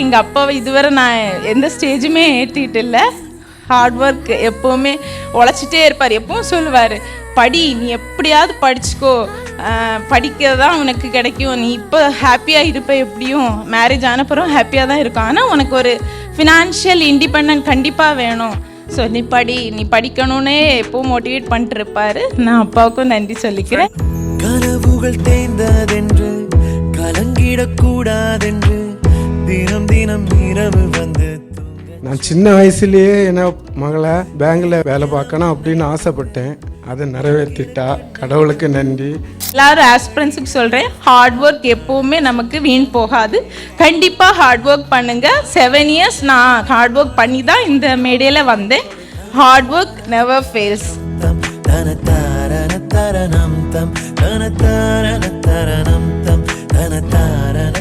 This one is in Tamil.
எங்கள் அப்பாவை இதுவரை நான் எந்த ஸ்டேஜுமே ஏற்றிட்டு இல்லை. ஹார்ட் ஒர்க் எப்போவுமே உழைச்சிட்டே இருப்பார். எப்பவும் சொல்லுவார், படி, நீ எப்படியாவது படிச்சுக்கோ, படிக்க தான் உனக்கு கிடைக்கும், நீ இப்போ ஹாப்பியாக இருப்ப, எப்படியும் மேரேஜ் ஆனப்புறம் ஹாப்பியாக தான் இருக்கும், ஆனால் உனக்கு ஒரு ஃபினான்ஷியல் இண்டிபெண்டன்ட் கண்டிப்பாக வேணும், ஸோ நீ படி, நீ படிக்கணும்னே எப்போவும் மோட்டிவேட் பண்ணிட்டு இருப்பார். நான் அப்பாவுக்கும் நன்றி சொல்லிக்கிறேன். கனவுகள் தேய்ந்ததென்று கலங்கிடக்கூடாதென்று தினம் தினம் இரவு வந்து நான் சின்ன வயசுலேயே என்ன மகளை பேங்க்ல வேலை பார்க்கணும் அப்படின்னு ஆசைப்பட்டேன். அதை நிறைவேற்றிட்டா, கடவுளுக்கு நன்றி. எல்லாரும் ஆஸ்பிரன்ஸுக்கு சொல்கிறேன், ஹார்ட் ஒர்க் எப்போவுமே நமக்கு வீண் போகாது. கண்டிப்பாக ஹார்ட் ஒர்க் பண்ணுங்கள். 7 இயர்ஸ் நான் ஹார்ட் ஒர்க் பண்ணி தான் இந்த மேடையில் வந்தேன். Hard work never fails. தன தாரண தரணம் தம் தன தாரண தரணம் தம் தன தாரண